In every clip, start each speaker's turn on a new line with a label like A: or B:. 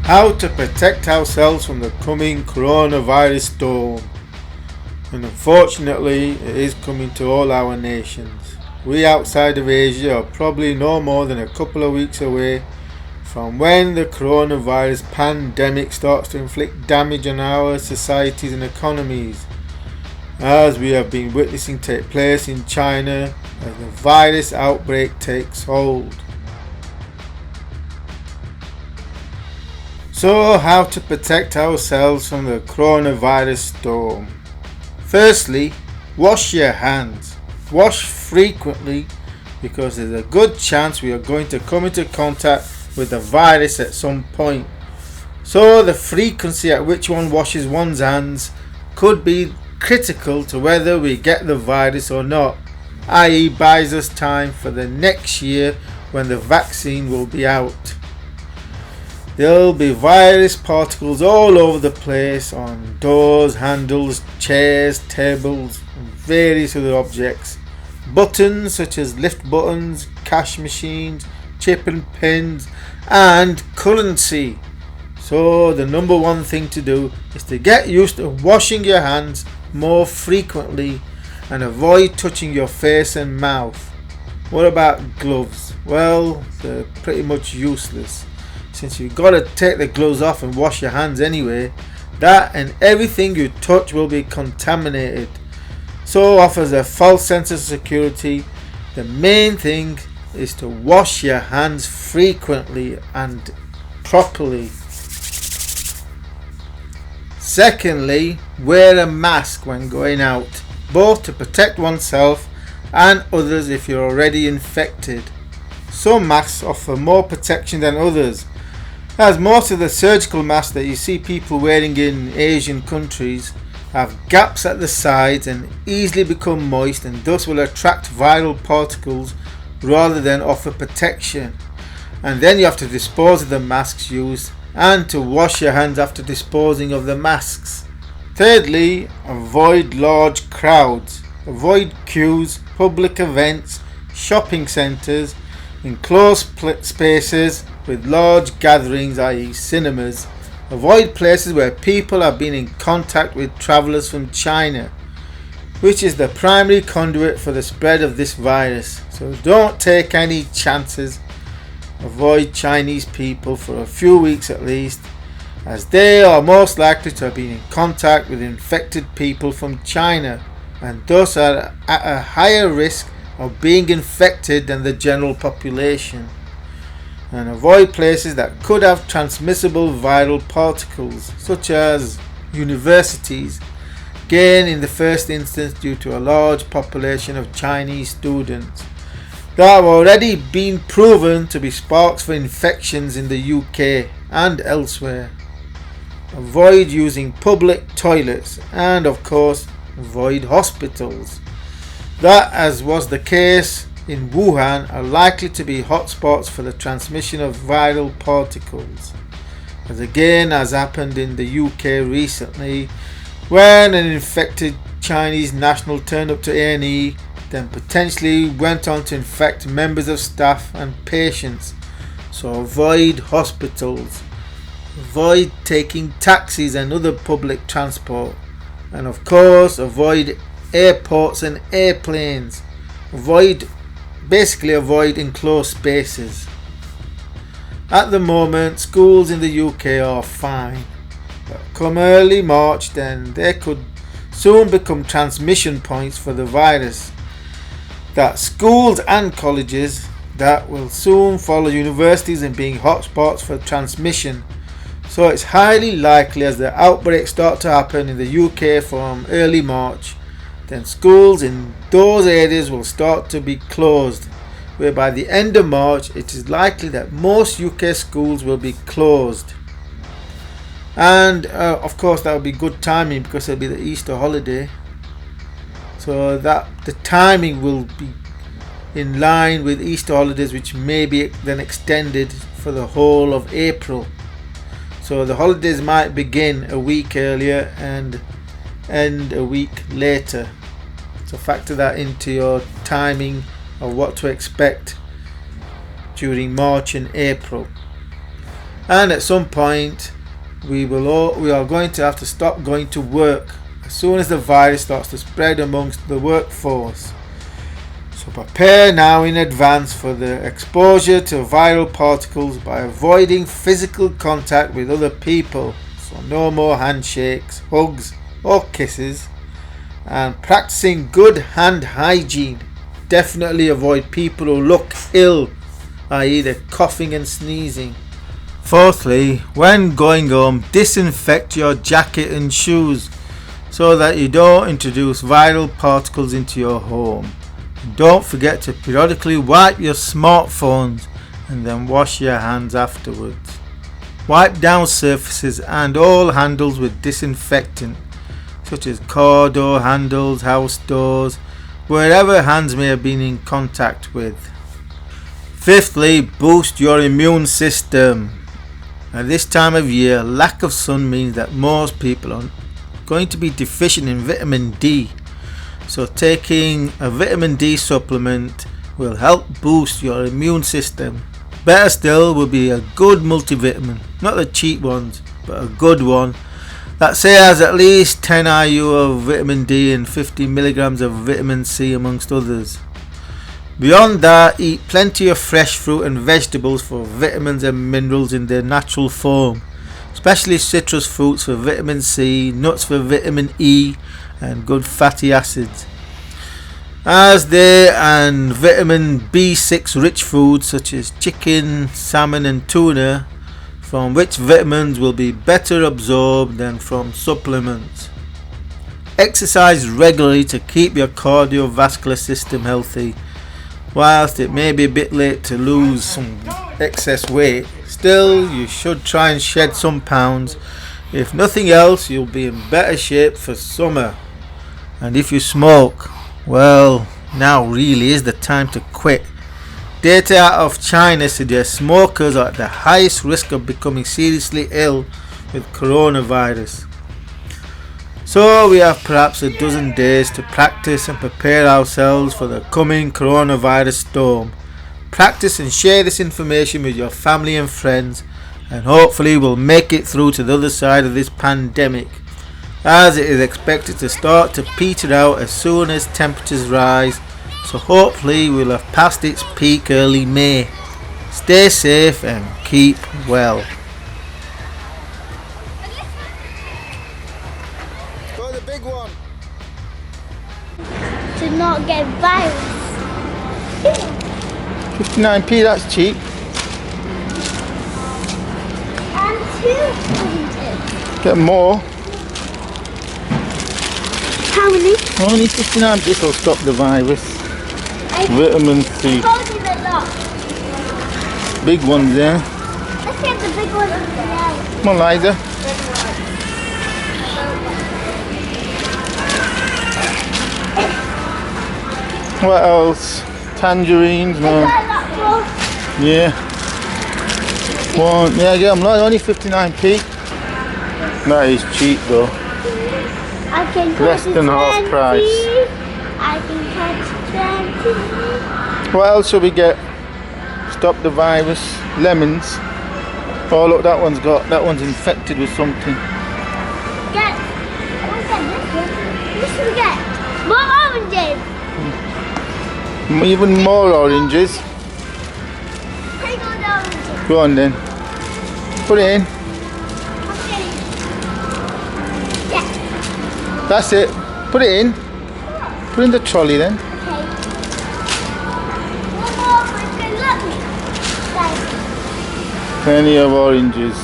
A: How to protect ourselves from the coming coronavirus storm. And unfortunately, it is coming to all our nations. We outside of Asia are probably no more than a couple of weeks away from when the coronavirus pandemic starts to inflict damage on our societies and economies, as we have been witnessing take place in China as the virus outbreak takes hold. So, how to protect ourselves from the coronavirus storm? Firstly, wash your hands. Wash frequently because there's a good chance we are going to come into contact with the virus at some point. So the frequency at which one washes one's hands could be critical to whether we get the virus or not, i.e. buys us time for the next year when the vaccine will be out. There'll be virus particles all over the place on doors, handles, chairs, tables and various other objects. Buttons such as lift buttons, cash machines, chip and pins and currency. So the number one thing to do is to get used to washing your hands more frequently and avoid touching your face and mouth. What about gloves? Well, they're pretty much useless, since you've got to take the gloves off and wash your hands anyway. That and everything you touch will be contaminated, so offers a false sense of security. The main thing is to wash your hands frequently and properly. Secondly, wear a mask when going out, both to protect oneself and others if you're already infected. Some masks offer more protection than others, as most of the surgical masks that you see people wearing in Asian countries have gaps at the sides and easily become moist and thus will attract viral particles rather than offer protection. And then you have to dispose of the masks used and to wash your hands after disposing of the masks. Thirdly, avoid large crowds. Avoid queues, public events, shopping centres, enclosed spaces with large gatherings, i.e. cinemas. Avoid places where people have been in contact with travellers from China, which is the primary conduit for the spread of this virus. So don't take any chances. Avoid Chinese people for a few weeks at least, as they are most likely to have been in contact with infected people from China and thus are at a higher risk of being infected than the general population. And avoid places that could have transmissible viral particles, such as universities, again in the first instance due to a large population of Chinese students that have already been proven to be sparks for infections in the UK and elsewhere. Avoid using public toilets and of course avoid hospitals that, as was the case in Wuhan, are likely to be hotspots for the transmission of viral particles, as again has happened in the UK recently when an infected Chinese national turned up to A&E, then potentially went on to infect members of staff and patients. So avoid hospitals, avoid taking taxis and other public transport, and of course avoid airports and airplanes. Basically avoid enclosed spaces. At the moment, schools in the UK are fine, but come early March then they could soon become transmission points for the virus. That schools and colleges that will soon follow universities in being hotspots for transmission. So it's highly likely, as the outbreaks start to happen in the UK from early March, then schools in those areas will start to be closed, where by the end of March it is likely that most UK schools will be closed. And of course that will be good timing because it'll be the Easter holiday, so that the timing will be in line with Easter holidays, which may be then extended for the whole of April. So the holidays might begin a week earlier and end a week later. So factor that into your timing of what to expect during March and April. and at some point we are going to have to stop going to work as soon as the virus starts to spread amongst the workforce. So prepare now in advance for the exposure to viral particles by avoiding physical contact with other people. So no more handshakes, hugs or kisses, and practicing good hand hygiene. Definitely avoid people who look ill, i.e. they're coughing and sneezing. Fourthly, when going home, disinfect your jacket and shoes so that you don't introduce viral particles into your home. And don't forget to periodically wipe your smartphones and then wash your hands afterwards. Wipe down surfaces and all handles with disinfectant, such as car door handles, house doors, wherever hands may have been in contact with. Fifthly, boost your immune system. At this time of year, lack of sun means that most people are going to be deficient in vitamin D. So taking a vitamin D supplement will help boost your immune system. Better still will be a good multivitamin, not the cheap ones, but a good one that say has at least 10 IU of vitamin D and 50 milligrams of vitamin C amongst others. Beyond that, eat plenty of fresh fruit and vegetables for vitamins and minerals in their natural form, especially citrus fruits for vitamin C, nuts for vitamin E and good fatty acids, as they and vitamin B6 rich foods such as chicken, salmon and tuna, from which vitamins will be better absorbed than from supplements. Exercise regularly to keep your cardiovascular system healthy. Whilst it may be a bit late to lose some excess weight, still you should try and shed some pounds. If nothing else, you'll be in better shape for summer. And if you smoke, well, now really is the time to quit. Data out of China suggests smokers are at the highest risk of becoming seriously ill with coronavirus. So we have perhaps a dozen days to practice and prepare ourselves for the coming coronavirus storm. Practice and share this information with your family and friends, and hopefully we'll make it through to the other side of this pandemic, as it is expected to start to peter out as soon as temperatures rise. So hopefully we'll have passed its peak early May. Stay safe and keep well. Go the big one.
B: To not get virus.
A: 59p, that's cheap.
B: And 200.
A: Get more.
B: How many?
A: Only 59p will stop the virus. Vitamin C.
B: Told you the lot.
A: Big ones there.
B: Let's get the big one over there.
A: Come on, Liza. What else? Tangerines, no. Yeah. One. Yeah, get them. Only 59p. That is cheap though.
B: I can
A: Less than half price.
B: I can catch 20.
A: What else shall we get? Stop the virus. Lemons. Oh look, that one's infected with something.
B: Get this one. This one get more oranges.
A: Even more oranges.
B: Take all the oranges.
A: Go on then. Put it in.
B: Okay. Yeah.
A: That's it. Put it in. Put it in the trolley then.
B: Okay. One more. I'm gonna look. Guys.
A: Plenty of oranges.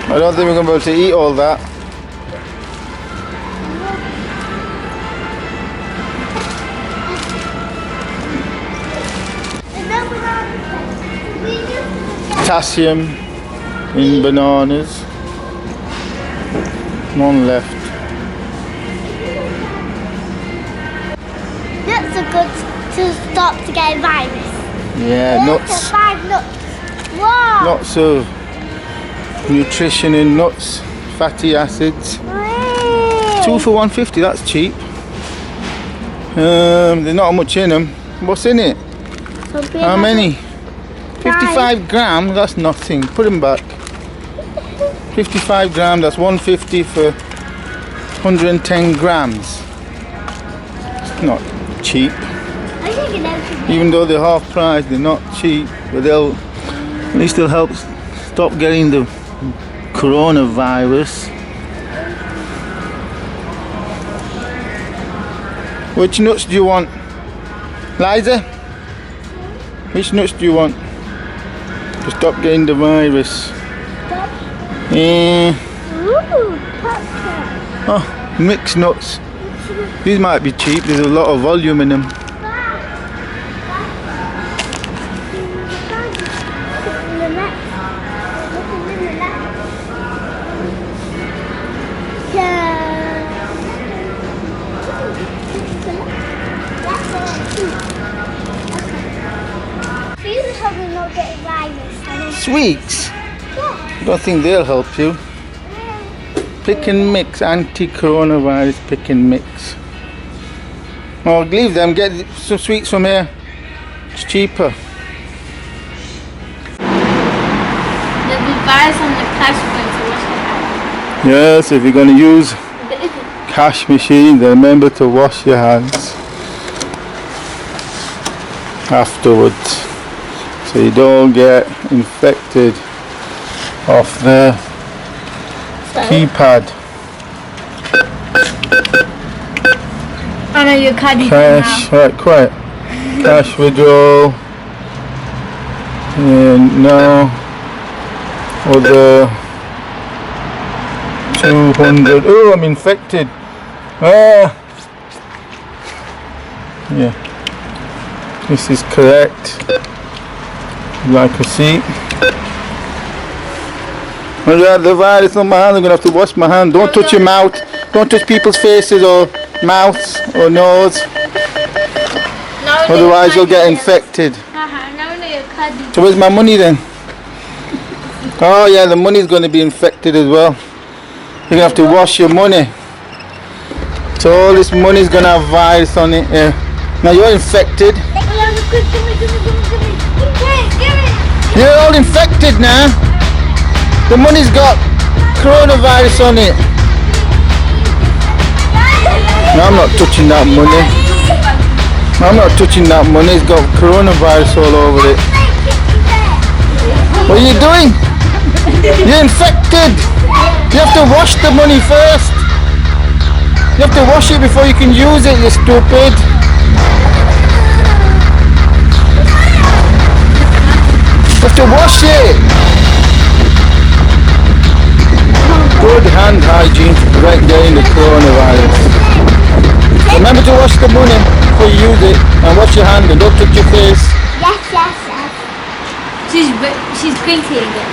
A: I don't think we're going to be able to eat all that. Potassium in bananas. One left.
B: Nuts are good to stop to get virus.
A: Yeah,
B: Nuts.
A: nuts.
B: 5 nuts. Wow.
A: Lots of nutrition in nuts, fatty acids.
B: Hey.
A: 2 for 150, that's cheap. There's not much in them. What's in it? How many? 55 grams, that's nothing. Put them back. 55 grams, that's 150 for 110 grams. It's not cheap. Even though they're half price, they're not cheap, but they'll at least they'll help stop getting the coronavirus. Which nuts do you want? Liza? Which nuts do you want? To stop getting the virus. Oh, mixed nuts. These might be cheap, there's a lot of volume in them. Sweets? I don't think they'll help you. Pick and mix, anti-coronavirus pick and mix. Oh, leave them, get some sweets from here. It's cheaper.
B: There'll be virus on the cash machine, so wash your hands.
A: Yes, if you're going to use cash machine, then remember to wash your hands afterwards, so you don't get infected off the keypad.
B: I know your card is
A: Cash, right, quiet. Cash withdrawal. And now other 200. Oh, I'm infected. Ah. Yeah. This is correct. Like a seat. I got the virus on my hand. I'm gonna have to wash my hand. Don't touch your mouth. Don't touch people's faces or mouths or nose. Otherwise you'll get infected. So where's my money then? Oh yeah, the money's gonna be infected as well. You're gonna have to wash your money. So all this money's gonna have virus on it. Yeah. Now you're infected. You're all infected now. The money's got coronavirus on it. No, I'm not touching that money. I'm not touching that money. It's got coronavirus all over it. What are you doing? You're infected. You have to wash the money first. You have to wash it before you can use it, you stupid. You have to wash it. Good hand hygiene to prevent getting the coronavirus. Remember to wash the money before you use it, and wash your hand and don't touch your face.
B: Yes. She's greeting it.